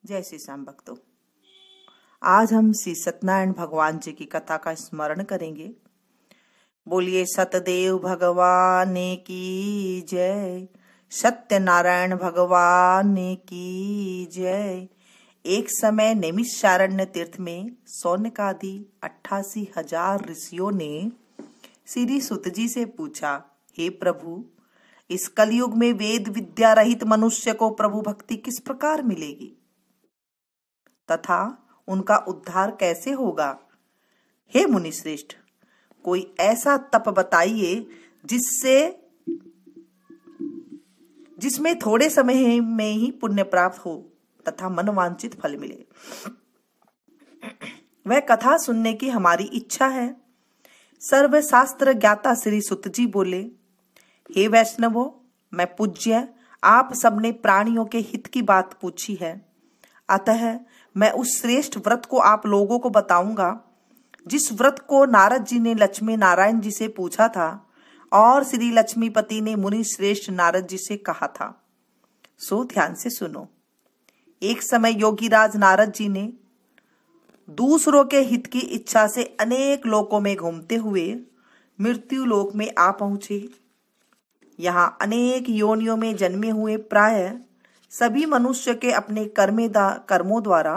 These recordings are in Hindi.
जय श्री श्याम भक्तों, आज हम श्री सत्यनारायण भगवान जी की कथा का स्मरण करेंगे। बोलिए सतदेव भगवान की जय, सत्यनारायण भगवान की जय। एक समय नैमिषारण्य तीर्थ में सौनकादि 88,000 ऋषियों ने श्री सुत जी से पूछा, हे प्रभु, इस कलयुग में वेद विद्या रहित मनुष्य को प्रभु भक्ति किस प्रकार मिलेगी तथा उनका उद्धार कैसे होगा? हे मुनि श्रेष्ठ, कोई ऐसा तप बताइए जिसमें थोड़े समय में ही पुण्य प्राप्त हो तथा मनवांछित फल मिले। वह कथा सुनने की हमारी इच्छा है। सर्वशास्त्र ज्ञाता श्री सुत जी बोले, हे वैष्णवों, मैं पूज्य आप सबने प्राणियों के हित की बात पूछी है, अतः मैं उस श्रेष्ठ व्रत को आप लोगों को बताऊंगा जिस व्रत को नारद जी ने लक्ष्मी नारायण जी से पूछा था और श्री लक्ष्मीपति ने मुनि श्रेष्ठ नारद जी से कहा था। सो ध्यान से सुनो। एक समय योगीराज नारद जी ने दूसरों के हित की इच्छा से अनेक लोकों में घूमते हुए मृत्यु लोक में आ पहुंचे। यहाँ अनेक योनियों में जन्मे हुए प्राय सभी मनुष्य के अपने कर्मों द्वारा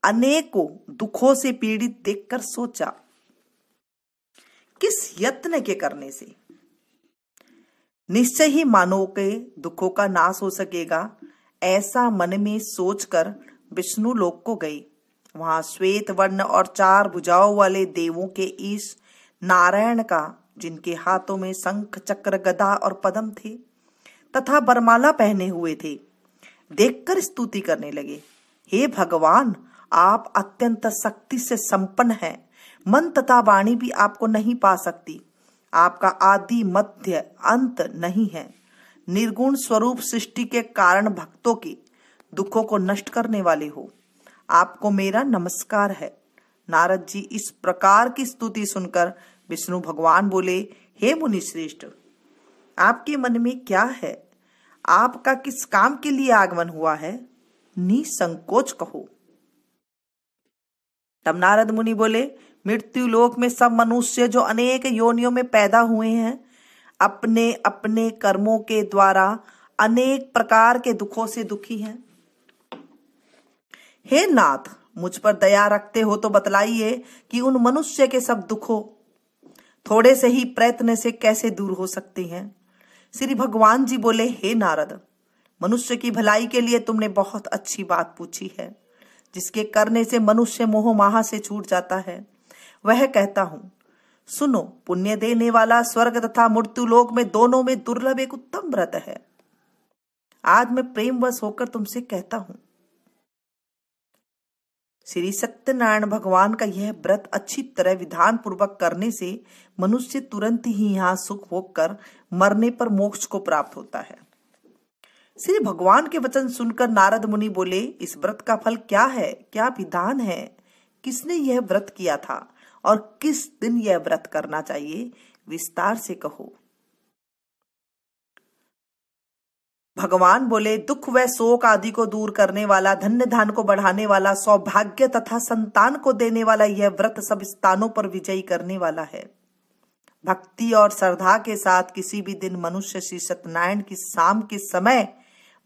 अनेकों दुखों से पीड़ित देखकर सोचा, किस यत्न के करने से निश्चय ही मानव के दुखों का नाश हो सकेगा। ऐसा मन में सोचकर विष्णु लोक को गई। वहां श्वेत वर्ण और 4 भुजाओं वाले देवों के ईश नारायण का, जिनके हाथों में शंख चक्र गदा और पद्म थे तथा बरमाला पहने हुए थे, देखकर स्तुति करने लगे। हे भगवान, आप अत्यंत शक्ति से संपन्न हैं। मन तथा वाणी भी आपको नहीं पा सकती। आपका आदि मध्य अंत नहीं है। निर्गुण स्वरूप सृष्टि के कारण भक्तों के दुखों को नष्ट करने वाले हो। आपको मेरा नमस्कार है। नारद जी इस प्रकार की स्तुति सुनकर विष्णु भगवान बोले, हे मुनि श्रेष्ठ, आपके मन में क्या है? आपका किस काम के लिए आगमन हुआ है? निसंकोच कहो। तब नारद मुनि बोले, मृत्यु लोक में सब मनुष्य जो अनेक योनियों में पैदा हुए हैं, अपने अपने कर्मों के द्वारा अनेक प्रकार के दुखों से दुखी हैं। हे नाथ, मुझ पर दया रखते हो तो बतलाइए कि उन मनुष्य के सब दुखों थोड़े से ही प्रयत्न से कैसे दूर हो सकते हैं? श्री भगवान जी बोले, हे नारद, मनुष्य की भलाई के लिए तुमने बहुत अच्छी बात पूछी है। जिसके करने से मनुष्य मोह माह से छूट जाता है, वह कहता हूं। सुनो, पुण्य देने वाला स्वर्ग तथा मृत्यु लोक में दोनों में दुर्लभ एक उत्तम व्रत है। आज मैं प्रेमवश होकर तुमसे कहता हूं। श्री सत्यनारायण भगवान का यह व्रत अच्छी तरह विधान पूर्वक करने से मनुष्य तुरंत ही यहाँ सुख भोग कर मरने पर मोक्ष को प्राप्त होता है। श्री भगवान के वचन सुनकर नारद मुनि बोले, इस व्रत का फल क्या है? क्या विधान है? किसने यह व्रत किया था और किस दिन यह व्रत करना चाहिए? विस्तार से कहो। भगवान बोले, दुख व शोक आदि को दूर करने वाला, धन्य धान को बढ़ाने वाला, सौभाग्य तथा संतान को देने वाला यह व्रत सब स्थानों पर विजयी करने वाला है। भक्ति और श्रद्धा के साथ किसी भी दिन मनुष्य श्री सत्यनारायण की शाम के समय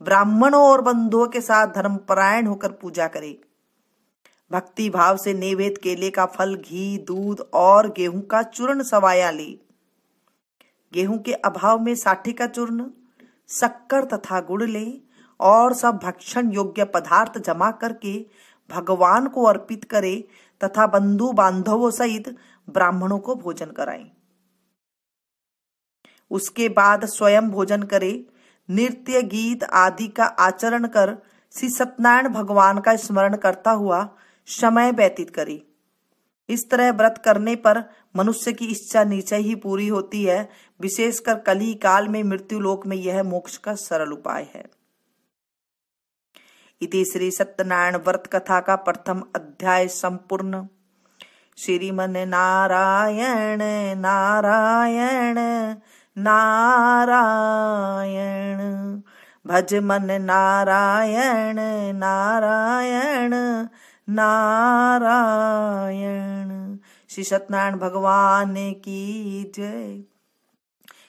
ब्राह्मणों और बंधुओं के साथ धर्मपरायण होकर पूजा करे। भक्ति भाव से नैवेद्य केले का फल, घी, दूध और गेहूं का चूर्ण सवाया ले। गेहूं के अभाव में साठी का चूर्ण, शक्कर तथा गुड़ ले और सब भक्षण योग्य पदार्थ जमा करके भगवान को अर्पित करे तथा बंधु बांधवों सहित ब्राह्मणों को भोजन कराएं। उसके बाद स्वयं भोजन करे। नृत्य गीत आदि का आचरण कर श्री सत्यनारायण भगवान का स्मरण करता हुआ समय व्यतीत करे। इस तरह व्रत करने पर मनुष्य की इच्छा निश्चय ही पूरी होती है। विशेषकर कली काल में मृत्यु लोक में यह मोक्ष का सरल उपाय है। इति श्री सत्यनारायण व्रत कथा का प्रथम अध्याय संपूर्ण। श्रीमन नारायण नारायण नारायण। भज मन नारायण नारायण नारायण। श्री सत्यनारायण भगवान की जय,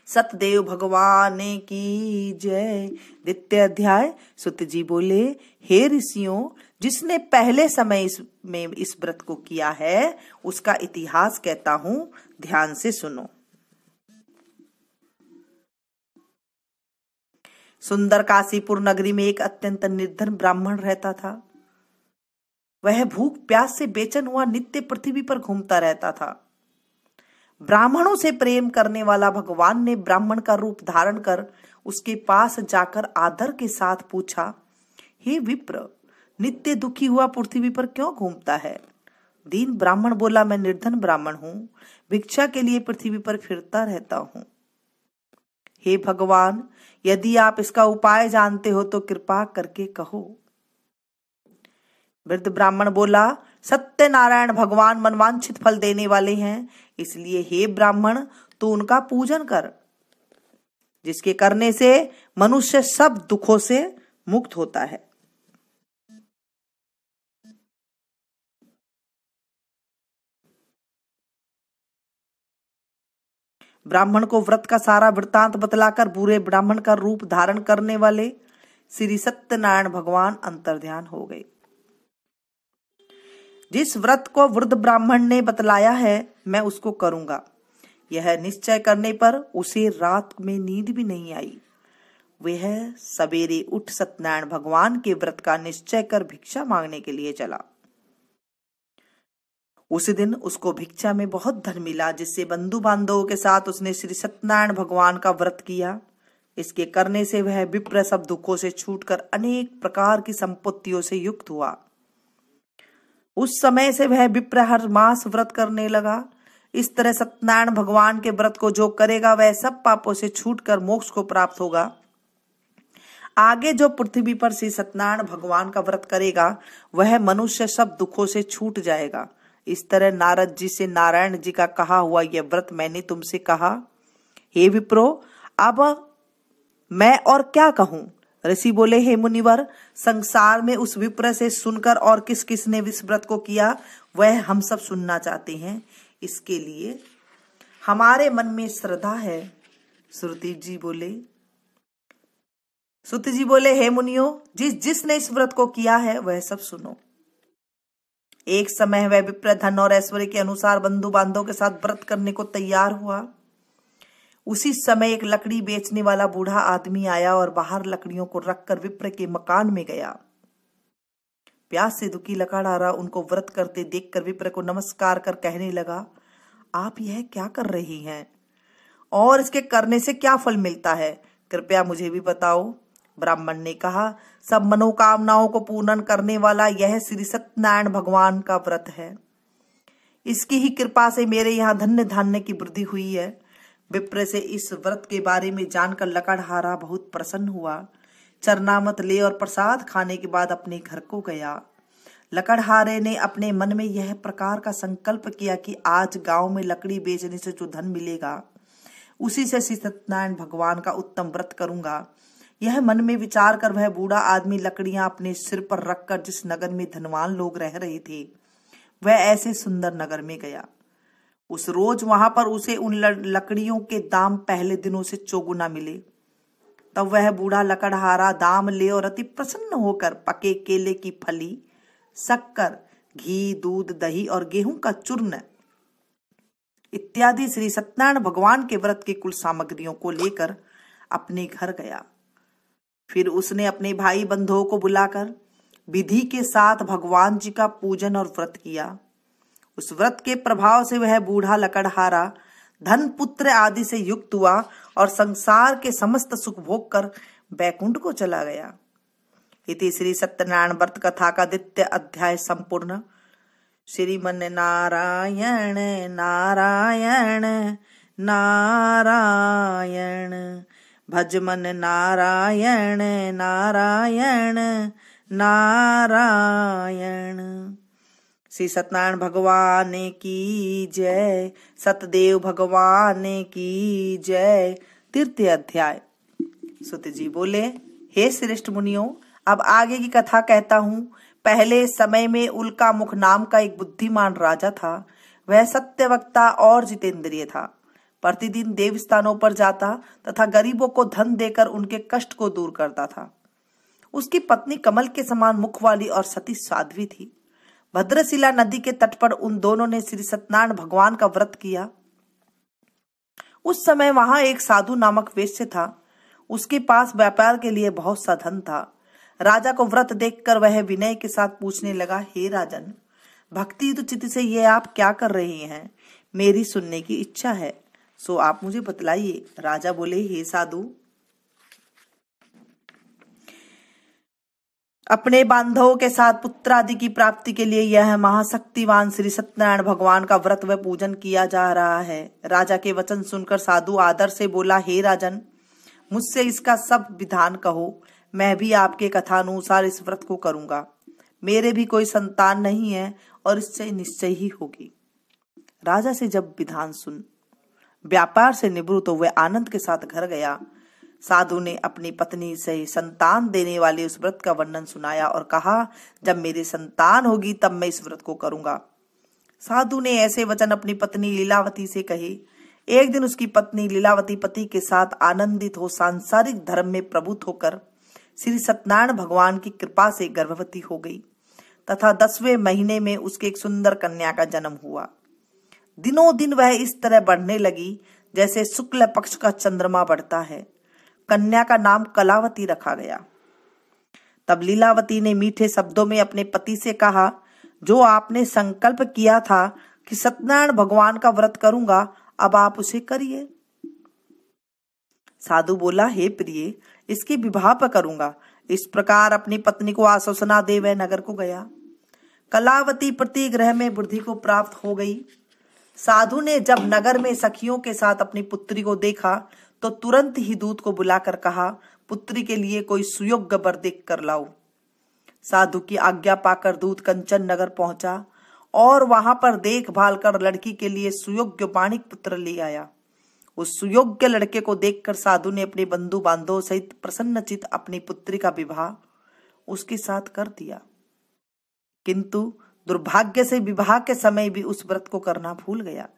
सतदेव भगवान की जय। द्वितीय अध्याय। सुत जी बोले, हे ऋषियों, जिसने पहले समय में इस व्रत को किया है उसका इतिहास कहता हूं, ध्यान से सुनो। सुंदर काशीपुर नगरी में एक अत्यंत निर्धन ब्राह्मण रहता था। वह भूख प्यास से बेचैन हुआ नित्य पृथ्वी पर घूमता रहता था। ब्राह्मणों से प्रेम करने वाला भगवान ने ब्राह्मण का रूप धारण कर उसके पास जाकर आदर के साथ पूछा, हे विप्र, नित्य दुखी हुआ पृथ्वी पर क्यों घूमता है? दीन ब्राह्मण बोला, मैं निर्धन ब्राह्मण हूं, भिक्षा के लिए पृथ्वी पर फिरता रहता हूं। हे भगवान, यदि आप इसका उपाय जानते हो तो कृपा करके कहो। वृद्ध ब्राह्मण बोला, सत्यनारायण भगवान मनवांछित फल देने वाले हैं, इसलिए हे ब्राह्मण तू उनका पूजन कर, जिसके करने से मनुष्य सब दुखों से मुक्त होता है। ब्राह्मण को व्रत का सारा वृत्तांत बतलाकर बुरे ब्राह्मण का रूप धारण करने वाले श्री सत्यनारायण भगवान अंतर्ध्यान हो गए। जिस व्रत को वृद्ध ब्राह्मण ने बतलाया है मैं उसको करूंगा, यह निश्चय करने पर उसे रात में नींद भी नहीं आई। वह सवेरे उठ सत्यनारायण भगवान के व्रत का निश्चय कर भिक्षा मांगने के लिए चला। उस दिन उसको भिक्षा में बहुत धन मिला, जिससे बंधु बांधवों के साथ उसने श्री सत्यनारायण भगवान का व्रत किया। इसके करने से वह विप्र सब दुखों से छूटकर अनेक प्रकार की संपत्तियों से युक्त हुआ। उस समय से वह विप्र हर मास व्रत करने लगा। इस तरह सत्यनारायण भगवान के व्रत को जो करेगा वह सब पापों से छूटकर मोक्ष को प्राप्त होगा। आगे जो पृथ्वी पर श्री सत्यनारायण भगवान का व्रत करेगा वह मनुष्य सब दुखों से छूट जाएगा। इस तरह नारद जी से नारायण जी का कहा हुआ यह व्रत मैंने तुमसे कहा। हे विप्रो, अब मैं और क्या कहूं? ऋषि बोले, हे मुनिवर, संसार में उस विप्र से सुनकर और किस किस ने इस व्रत को किया वह हम सब सुनना चाहते हैं। इसके लिए हमारे मन में श्रद्धा है। सुत जी बोले, हे मुनियों, जिसने इस व्रत को किया है वह सब सुनो। एक समय वह विप्र धन और ऐश्वर्य के अनुसार बंधु बांधवों के साथ व्रत करने को तैयार हुआ। उसी समय एक लकड़ी बेचने वाला बूढ़ा आदमी आया और बाहर लकड़ियों को रखकर विप्र के मकान में गया। प्यास से दुखी लकड़हारा उनको व्रत करते देखकर विप्र को नमस्कार कर कहने लगा, आप यह क्या कर रही हैं और इसके करने से क्या फल मिलता है? कृपया मुझे भी बताओ। ब्राह्मण ने कहा, सब मनोकामनाओं को पूर्ण करने वाला यह श्री सत्यनारायण भगवान का व्रत है। इसकी ही कृपा से मेरे यहाँ धन्य धान्य की वृद्धि हुई है। विप्र से इस व्रत के बारे में जानकर लकड़हारा बहुत प्रसन्न हुआ। चरनामत ले और प्रसाद खाने के बाद अपने घर को गया। लकड़हारे ने अपने मन में यह प्रकार का संकल्प किया कि आज गांव में लकड़ी बेचने से जो धन मिलेगा उसी से श्री सत्यनारायण भगवान का उत्तम व्रत करूंगा। यह मन में विचार कर वह बूढ़ा आदमी लकड़ियां अपने सिर पर रखकर जिस नगर में धनवान लोग रह रहे थे वह ऐसे सुंदर नगर में गया। उस रोज वहां पर उसे उन लकड़ियों के दाम पहले दिनों से चौगुना मिले। तब वह बूढ़ा लकड़हारा दाम ले और अति प्रसन्न होकर पके केले की फली, शक्कर, घी, दूध, दही और गेहूं का चूर्ण इत्यादि श्री सत्यनारायण भगवान के व्रत की कुल सामग्रियों को लेकर अपने घर गया। फिर उसने अपने भाई बंधुओं को बुलाकर विधि के साथ भगवान जी का पूजन और व्रत किया। उस व्रत के प्रभाव से वह बूढ़ा लकड़हारा धन, पुत्र आदि से युक्त हुआ और संसार के समस्त सुख भोग कर बैकुंठ को चला गया। इति श्री सत्यनारायण व्रत कथा का द्वितीय अध्याय संपूर्ण। श्रीमन नारायण नारायण नारायण, भज मन नारायण नारायण नारायण। श्री सत्यनारायण भगवान की जय, सतदेव भगवान की जय। तृतीय अध्याय। सुत जी बोले, हे श्रेष्ठ मुनियों, अब आगे की कथा कहता हूँ। पहले समय में उल्का मुख नाम का एक बुद्धिमान राजा था। वह सत्यवक्ता और जितेंद्रिय था। प्रतिदिन देवस्थानों पर जाता तथा गरीबों को धन देकर उनके कष्ट को दूर करता था। उसकी पत्नी कमल के समान मुख वाली और सती साध्वी थी। भद्रशिला नदी के तट पर उन दोनों ने श्री सत्यनारायण भगवान का व्रत किया। उस समय वहां एक साधु नामक वेश्य था। उसके पास व्यापार के लिए बहुत सा धन था। राजा को व्रत देखकर वह विनय के साथ पूछने लगा, हे राजन, भक्ति तो चित्त से ये आप क्या कर रहे हैं? मेरी सुनने की इच्छा है, सो आप मुझे बतलाइए। राजा बोले, हे साधु, अपने बांधवों के साथ पुत्र आदि की प्राप्ति के लिए यह महाशक्तिवान श्री सत्यनारायण भगवान का व्रत व पूजन किया जा रहा है। राजा के वचन सुनकर साधु आदर से बोला, हे राजन, मुझसे इसका सब विधान कहो। मैं भी आपके कथानुसार इस व्रत को करूंगा। मेरे भी कोई संतान नहीं है और इससे निश्चय ही होगी। राजा से जब विधान सुन व्यापार से निवृत्त तो वह आनंद के साथ घर गया। साधु ने अपनी पत्नी से संतान देने वाले उस व्रत का वर्णन सुनाया और कहा, जब मेरी संतान होगी तब मैं इस व्रत को करूंगा। साधु ने ऐसे वचन अपनी पत्नी लीलावती से कहे। एक दिन उसकी पत्नी लीलावती पति के साथ आनंदित हो सांसारिक धर्म में प्रभुत्व होकर श्री सत्यनारायण भगवान की कृपा से गर्भवती हो गई तथा 10वें महीने में उसके एक सुंदर कन्या का जन्म हुआ। दिनों दिन वह इस तरह बढ़ने लगी जैसे शुक्ल पक्ष का चंद्रमा बढ़ता है। कन्या का नाम कलावती रखा गया। तब लीलावती ने मीठे शब्दों में अपने पति से कहा, जो आपने संकल्प किया था कि सत्यनारायण भगवान का व्रत करूंगा, अब आप उसे करिए। साधु बोला, हे प्रिय, इसके विवाह पर करूंगा। इस प्रकार अपनी पत्नी को आश्वासना दे वह नगर को गया। कलावती प्रतिग्रह में वृद्धि को प्राप्त हो गई। साधु ने जब नगर में सखियों के साथ अपनी पुत्री को देखा तो तुरंत ही दूत को बुलाकर कहा, पुत्री के लिए कोई सुयोग्य वर देख कर लाओ। साधु की आज्ञा पाकर दूत कंचन नगर पहुंचा और वहां पर देखभाल कर लड़की के लिए सुयोग्य बाणिक पुत्र ले आया। उस सुयोग्य लड़के को देखकर साधु ने अपने बंधु बांधवों सहित प्रसन्नचित अपनी पुत्री का विवाह उसके साथ कर दिया। किंतु दुर्भाग्य से विवाह के समय भी उस व्रत को करना भूल गया।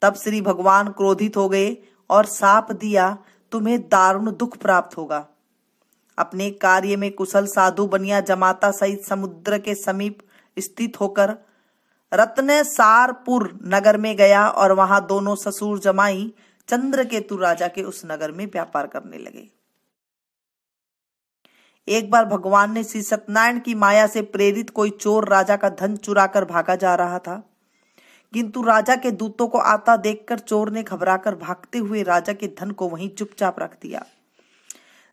तब श्री भगवान क्रोधित हो गए और शाप दिया, तुम्हें दारुण दुख प्राप्त होगा। अपने कार्य में कुशल साधु बनिया जमाता सहित समुद्र के समीप स्थित होकर रत्नसारपुर नगर में गया और वहां दोनों ससुर जमाई चंद्रकेतु राजा के उस नगर में व्यापार करने लगे। एक बार भगवान ने श्री सत्यनारायण की माया से प्रेरित कोई चोर राजा का धन चुरा कर भागा जा रहा था, किंतु राजा के दूतों को आता देखकर चोर ने घबराकर भागते हुए राजा के धन को वहीं चुपचाप रख दिया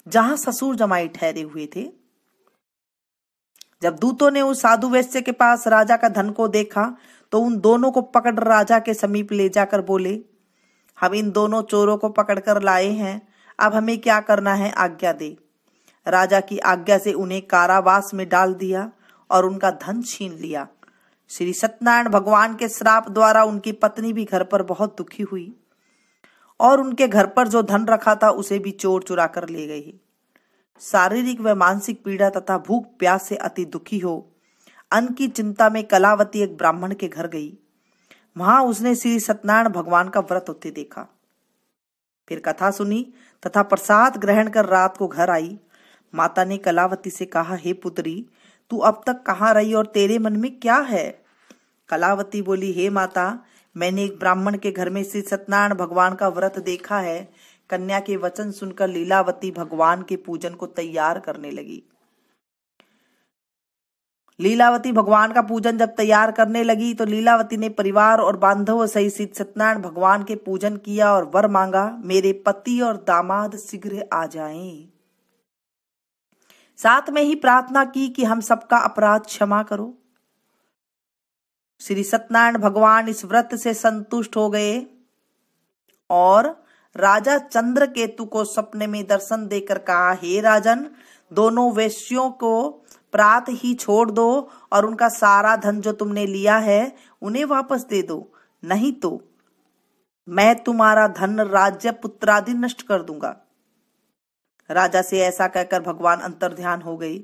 जहां ससुर जमाई ठहरे हुए थे। जब दूतों ने उस साधु वैश्य के पास राजा का धन को देखा तो उन दोनों को पकड़ राजा के समीप ले जाकर बोले, हम इन दोनों चोरों को पकड़कर लाए हैं, अब हमें क्या करना है, आज्ञा दे। राजा की आज्ञा से उन्हें कारावास में डाल दिया और उनका धन छीन लिया। श्री सत्यनारायण भगवान के श्राप द्वारा उनकी पत्नी भी घर पर बहुत दुखी हुई और उनके घर पर जो धन रखा था उसे भी चोर चुरा कर ले गए। शारीरिक व मानसिक पीड़ा तथा भूख प्यास से अति दुखी हो अन्न की चिंता में कलावती एक ब्राह्मण के घर गई। वहां उसने श्री सत्यनारायण भगवान का व्रत होते देखा। फिर कथा सुनी तथा प्रसाद ग्रहण कर रात को घर आई। माता ने कलावती से कहा, हे पुत्री, तू अब तक कहाँ रही और तेरे मन में क्या है? कलावती बोली, हे माता, मैंने एक ब्राह्मण के घर में श्री सत्यनारायण भगवान का व्रत देखा है। कन्या के वचन सुनकर लीलावती भगवान के पूजन को तैयार करने लगी। लीलावती भगवान का पूजन जब तैयार करने लगी तो लीलावती ने परिवार और बांधवों सहित श्री सत्यनारायण भगवान के पूजन किया और वर मांगा, मेरे पति और दामाद शीघ्र आ जाएं। साथ में ही प्रार्थना की कि हम सबका अपराध क्षमा करो। श्री सत्यनारायण भगवान इस व्रत से संतुष्ट हो गए और राजा चंद्रकेतु को सपने में दर्शन देकर कहा, हे राजन, दोनों वेश्यों को प्रात ही छोड़ दो और उनका सारा धन जो तुमने लिया है उन्हें वापस दे दो, नहीं तो मैं तुम्हारा धन, राज्य, पुत्रादि नष्ट कर दूंगा। राजा से ऐसा कहकर भगवान अंतर्ध्यान हो गए।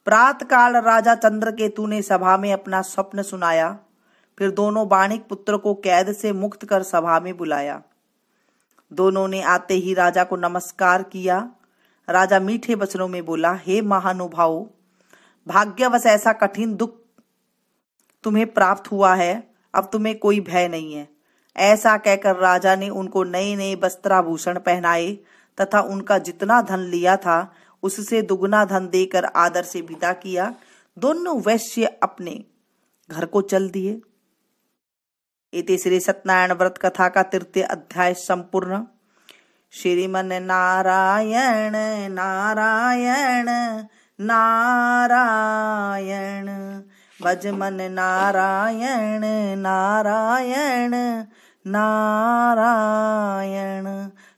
प्रातःकाल राजा चंद्रकेतु ने सभा में अपना स्वप्न सुनाया। फिर दोनों बाणिक पुत्र को कैद से मुक्त कर सभा में बुलाया। दोनों ने आते ही राजा को नमस्कार किया। राजा मीठे वचनों में बोला, हे महानुभाव, भाग्यवश ऐसा कठिन दुख तुम्हें प्राप्त हुआ है, अब तुम्हें कोई भय नहीं है। ऐसा कहकर राजा ने उनको नए नए वस्त्राभूषण पहनाए तथा उनका जितना धन लिया था उससे दुगना धन देकर आदर से विदा किया। दोनों वैश्य अपने घर को चल दिए। इति श्री सत्यनारायण व्रत कथा का 3 अध्याय संपूर्ण। श्रीमन नारायण नारायण नारायण, भज मन नारायण नारायण नारायण।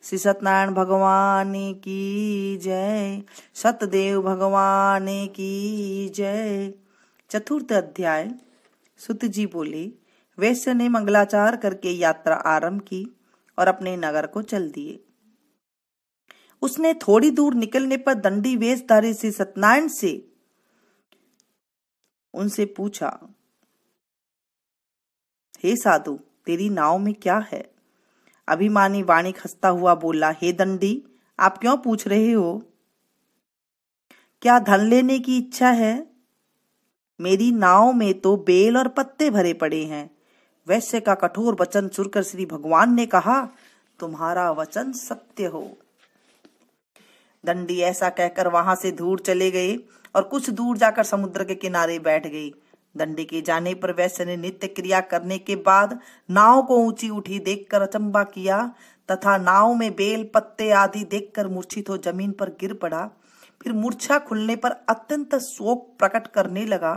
श्री सत्यनारायण भगवान की जय, सतदेव भगवान की जय। 4 अध्याय। सुत जी बोले, वैश्य ने मंगलाचार करके यात्रा आरंभ की और अपने नगर को चल दिए। उसने थोड़ी दूर निकलने पर दंडी वेशधारी श्री सत्यनारायण से उनसे पूछा, हे साधु, तेरी नाव में क्या है? अभिमानी वाणिक हंसता हुआ बोला, हे दंडी, आप क्यों पूछ रहे हो? क्या धन लेने की इच्छा है? मेरी नाव में तो बेल और पत्ते भरे पड़े हैं। वैश्य का कठोर वचन सुनकर श्री भगवान ने कहा, तुम्हारा वचन सत्य हो। दंडी ऐसा कहकर वहां से दूर चले गए और कुछ दूर जाकर समुद्र के किनारे बैठ गई। दंडी के जाने पर वैश्य ने नित्य क्रिया करने के बाद नाव को ऊंची उठी देखकर अचंबा किया तथा नाव में बेल पत्ते आदि देखकर मूर्छित हो जमीन पर गिर पड़ा। फिर मूर्छा खुलने पर अत्यंत शोक प्रकट करने लगा।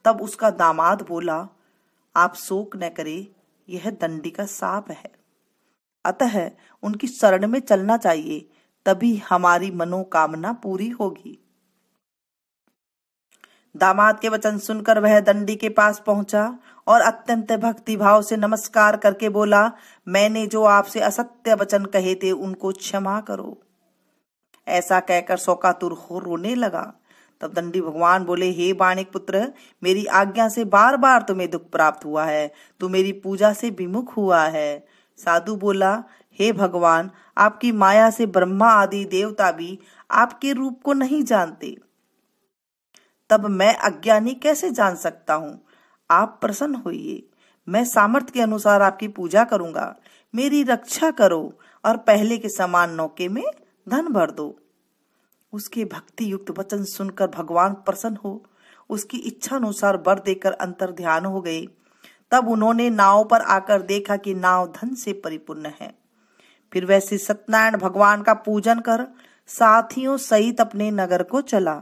तब उसका दामाद बोला, आप शोक न करें, यह दंडी का शाप है, अतः उनकी शरण में चलना चाहिए, तभी हमारी मनोकामना पूरी होगी। दामाद के वचन सुनकर वह दंडी के पास पहुंचा और अत्यंत भक्ति भाव से नमस्कार करके बोला, मैंने जो आपसे असत्य वचन कहे थे उनको क्षमा करो। ऐसा कहकर शोकातुर हो रोने लगा। तब दंडी भगवान बोले, हे बाणिक पुत्र, मेरी आज्ञा से बार बार तुम्हें दुख प्राप्त हुआ है, तू मेरी पूजा से विमुख हुआ है। साधु बोला, हे भगवान, आपकी माया से ब्रह्मा आदि देवता भी आपके रूप को नहीं जानते, तब मैं अज्ञानी कैसे जान सकता हूँ? आप प्रसन्न होइए, मैं सामर्थ्य के अनुसार आपकी पूजा करूंगा। मेरी रक्षा करो और पहले के समान नौके में धन भर दो। उसके भक्ति युक्त वचन सुनकर भगवान प्रसन्न हो उसकी इच्छा अनुसार वर देकर अंतर्ध्यान हो गए। तब उन्होंने नाव पर आकर देखा कि नाव धन से परिपूर्ण है। फिर वह श्री सत्यनारायण भगवान का पूजन कर साथियों सहित अपने नगर को चला।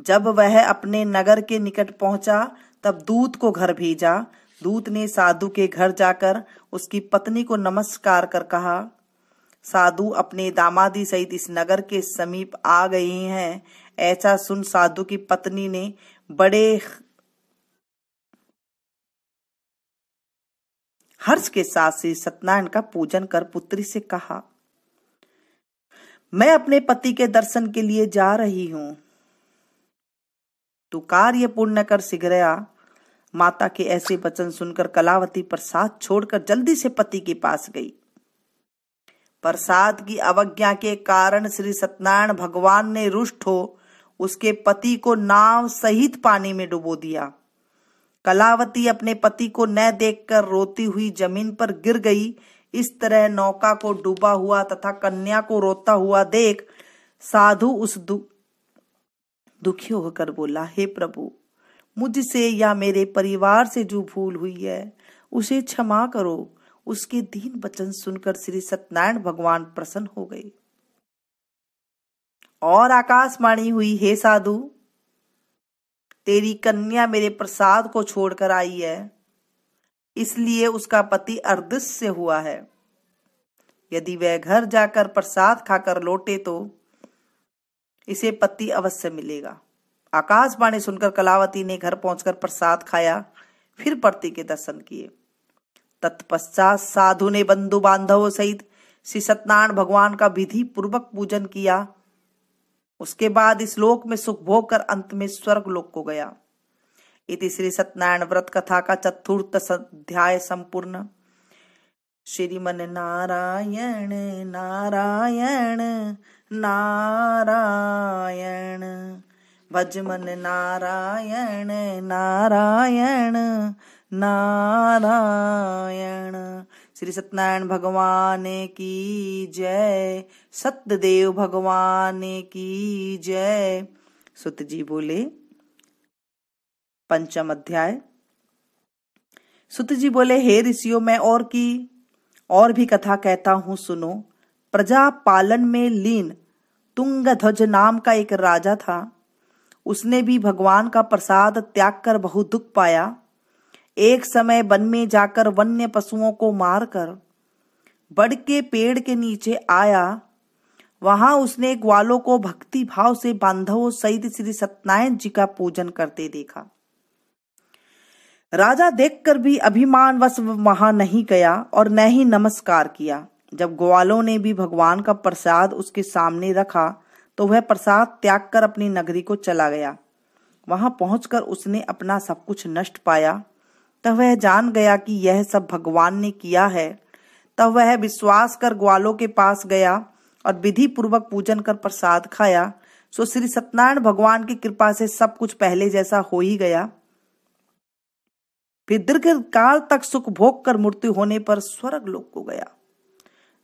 जब वह अपने नगर के निकट पहुंचा तब दूत को घर भेजा। दूत ने साधु के घर जाकर उसकी पत्नी को नमस्कार कर कहा, साधु अपने दामादी सहित इस नगर के समीप आ गए हैं। ऐसा सुन साधु की पत्नी ने बड़े हर्ष के साथ श्री सत्यनारायण का पूजन कर पुत्री से कहा, मैं अपने पति के दर्शन के लिए जा रही हूं, तू कार्य पूर्ण कर शीघ्र आ। माता के ऐसे वचन सुनकर कलावती प्रसाद छोड़कर जल्दी से पति के पास गई। प्रसाद की अवज्ञा के कारण श्री सत्यनारायण भगवान ने रुष्ट हो उसके पति को नाव सहित पानी में डुबो दिया। कलावती अपने पति को न देखकर रोती हुई जमीन पर गिर गई। इस तरह नौका को डूबा हुआ तथा कन्या को रोता हुआ देख साधु उस दुखी होकर बोला, हे प्रभु, मुझसे या मेरे परिवार से जो भूल हुई है उसे क्षमा करो। उसके दीन वचन सुनकर श्री सत्यनारायण भगवान प्रसन्न हो गए और आकाशवाणी हुई, हे साधु, तेरी कन्या मेरे प्रसाद को छोड़कर आई है, इसलिए उसका पति अर्दृश्य हुआ है। यदि वह घर जाकर प्रसाद खाकर लौटे तो इसे पति अवश्य मिलेगा। आकाशवाणी सुनकर कलावती ने घर पहुंचकर प्रसाद खाया, फिर पति के दर्शन किए। तत्पश्चात साधु ने बंधु बांधवों सहित श्री सत्यनारायण भगवान का विधि पूर्वक पूजन किया। उसके बाद इस लोक में सुख भोग कर अंत में स्वर्ग लोक को गया। इति श्री सत्यनारायण व्रत कथा का चतुर्थ अध्याय संपूर्ण। श्रीमन नारायण नारायण नारायण, भजमन नारायण नारायण नारायण। श्री सत्यनारायण भगवान की जय, सत्यदेव भगवान की जय। सुत जी बोले। पंचम अध्याय। सुत जी बोले, हे ऋषियों, मैं और भी कथा कहता हूं, सुनो। प्रजा पालन में लीन तुंगध्वज नाम का एक राजा था। उसने भी भगवान का प्रसाद त्याग कर बहुत दुख पाया। एक समय वन में जाकर वन्य पशुओं को मारकर बड़ के पेड़ के नीचे आया। वहां उसने ग्वालों को भक्ति भाव से बांधवों सहित श्री सत्यनारायण जी का पूजन करते देखा। राजा देखकर भी अभिमानवश वहां नहीं गया और न ही नमस्कार किया। जब ग्वालों ने भी भगवान का प्रसाद उसके सामने रखा तो वह प्रसाद त्याग कर अपनी नगरी को चला गया। वहां पहुंचकर उसने अपना सब कुछ नष्ट पाया। तब वह जान गया कि यह सब भगवान ने किया है। तब वह विश्वास कर ग्वालों के पास गया और विधि पूर्वक पूजन कर प्रसाद खाया। सो श्री सत्यनारायण भगवान की कृपा से सब कुछ पहले जैसा हो ही गया। फिर दीर्घ काल तक सुख भोग कर मृत्यु होने पर स्वर्ग लोक को गया।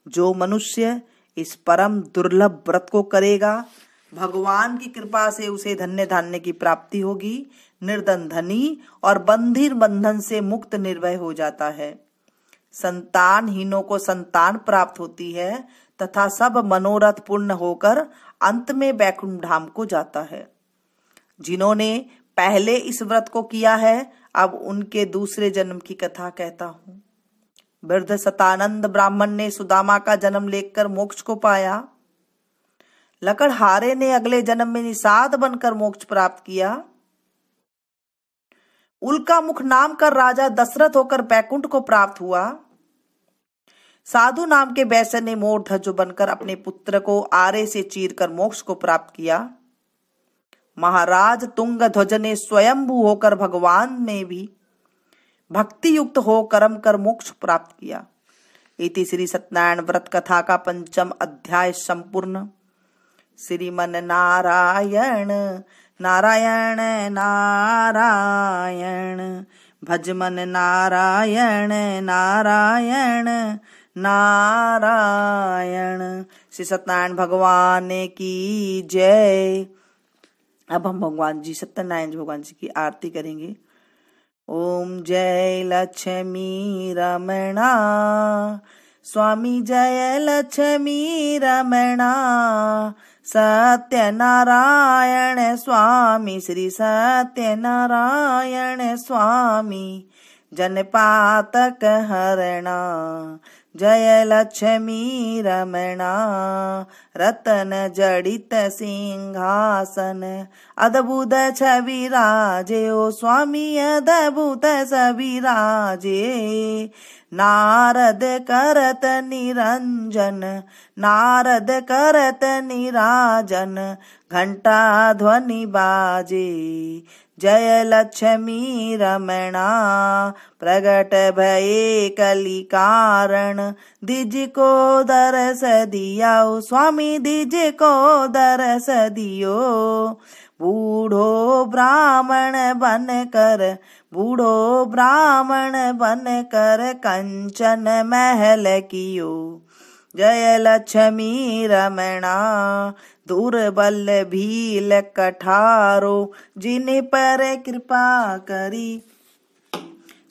जो मनुष्य इस परम दुर्लभ व्रत को करेगा, भगवान की कृपा से उसे धन्य धान्य की प्राप्ति होगी, निर्धन धनी और बंधीर बंधन से मुक्त निर्भय हो जाता है। संतानहीनों को संतान प्राप्त होती है तथा सब मनोरथ पूर्ण होकर अंत में वैकुंठ धाम को जाता है। जिन्होंने पहले इस व्रत को किया है, अब उनके दूसरे जन्म की कथा कहता हूं। वृद्ध सतानंद ब्राह्मण ने सुदामा का जन्म लेकर मोक्ष को पाया। लकड़हारे ने अगले जन्म में निषाद बनकर मोक्ष प्राप्त किया। उल्का मुख नाम का राजा दशरथ होकर बैकुंठ को प्राप्त हुआ। साधु नाम के वैश्य ने मोरध्वज बनकर अपने पुत्र को आरे से चीरकर मोक्ष को प्राप्त किया। महाराज तुंगध्वज ने स्वयंभू होकर भगवान में भी भक्ति युक्त हो कर्म कर मोक्ष प्राप्त किया। इति श्री सत्यनारायण व्रत कथा का पंचम अध्याय संपूर्ण। श्रीमन नारायण नारायण नारायण, भजमन नारायण नारायण नारायण। श्री सत्यनारायण भगवान की जय। अब हम भगवान जी सत्यनारायण भगवान जी की आरती करेंगे। ओम जय लक्ष्मी रमणा, स्वामी जय लक्ष्मी रमणा, सत्यनारायण स्वामी श्री सत्यनारायण स्वामी, जनपातक हरणा, जय लक्ष्मी रमणा, रतन जड़ित सिंहासन, अद्भुत छवि राजे ओ स्वामी अद्भुत छवि राजे, नारद करत निरंजन, नारद करत निराजन, घंटा ध्वनि बाजे, जय लक्ष्मी रमणा, प्रगट भये कलि कारण, दिज को दरस दिया स्वामी दिज को दरस दियो, बूढ़ो ब्राह्मण बन कर, बूढ़ो ब्राह्मण बन कर कंचन महल कियो, जय लक्ष्मी रमणा, दुर्बल भील कठारो, जिन पर कृपा करी,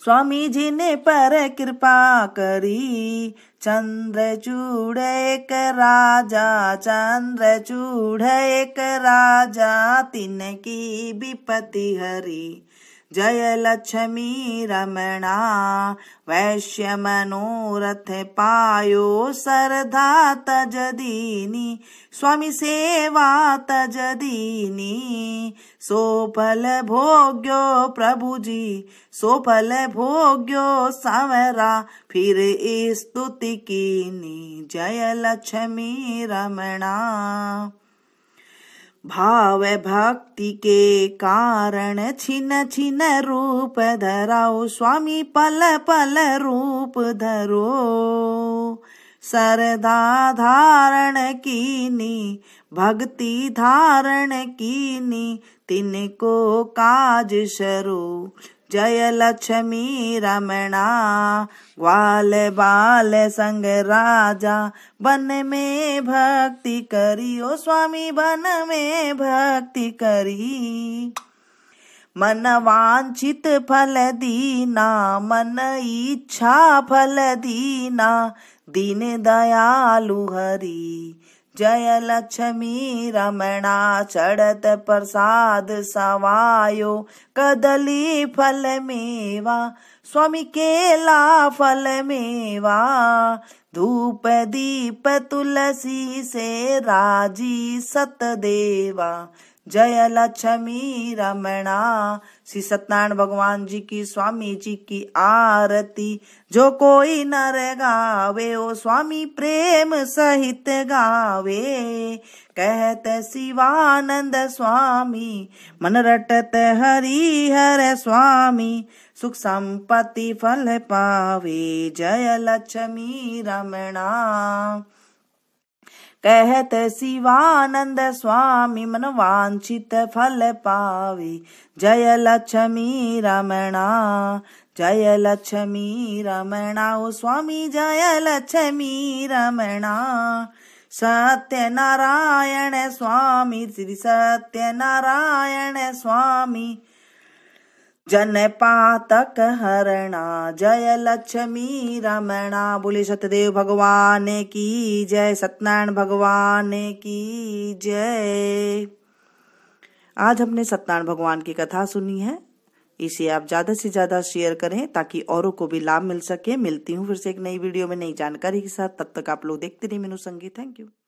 स्वामी जिन पर कृपा करी, चंद्रचूड़ एक राजा, चंद्रचूड़ एक राजा, तिनकी विपत्ति हरी, जय लक्ष्मी रमणा। वैश्य मनोरथ पायो सरधा तज दीनी, स्वामी सेवा तज दीनी। सो फल भोग्यो प्रभु जी, सो फल भोग्यो सांवरा, फिर स्तुति कीनी। जय लक्ष्मी रमणा। भाव भक्ति के कारण छिन छिन रूप धराओ, स्वामी पल पल रूप धरो। सरदा धारण कीनी, भक्ति धारण कीनी, तिनको काज शरू। जय लक्ष्मी रमणा। ग्वाल बाल संग राजा, बन में भक्ति करी, ओ स्वामी बन में भक्ति करी। मन वांछित फल दीना, मन इच्छा फल दीना, दीन दयालु हरि। जय लक्ष्मी रमणा। चढ़त प्रसाद सवायो, कदली फल मेवा, स्वामी केला फल मेवा। धूप दीप तुलसी से राजी सतदेवा। जय लक्ष्मी रमणा। श्री सत्यनारायण भगवान जी की, स्वामी जी की आरती जो कोई नर गावे, ओ स्वामी प्रेम सहित गावे। कहत शिवानंद स्वामी, मन रटत हरि हर स्वामी, सुख संपत्ति फल पावे। जय लक्ष्मी रमणा। कहत शिवानंद स्वामी, मन वांछित फल पावे। जय लक्ष्मी रमणा। जय लक्ष्मी रमणा, ओ स्वामी जय लक्ष्मी रमणा। सत्यनारायण स्वामी, श्री सत्यनारायण स्वामी, जन पातक हरणा। जय लक्ष्मी रमणा। बोले सतदेव भगवान की जय, सत्यनारायण भगवान की जय। आज हमने सत्यनारायण भगवान की कथा सुनी है। इसे आप ज्यादा से ज्यादा शेयर करें ताकि औरों को भी लाभ मिल सके। मिलती हूँ फिर से एक नई वीडियो में नई जानकारी के साथ। तब तक आप लोग देखते रहिए मीनू संगीत। Thank you.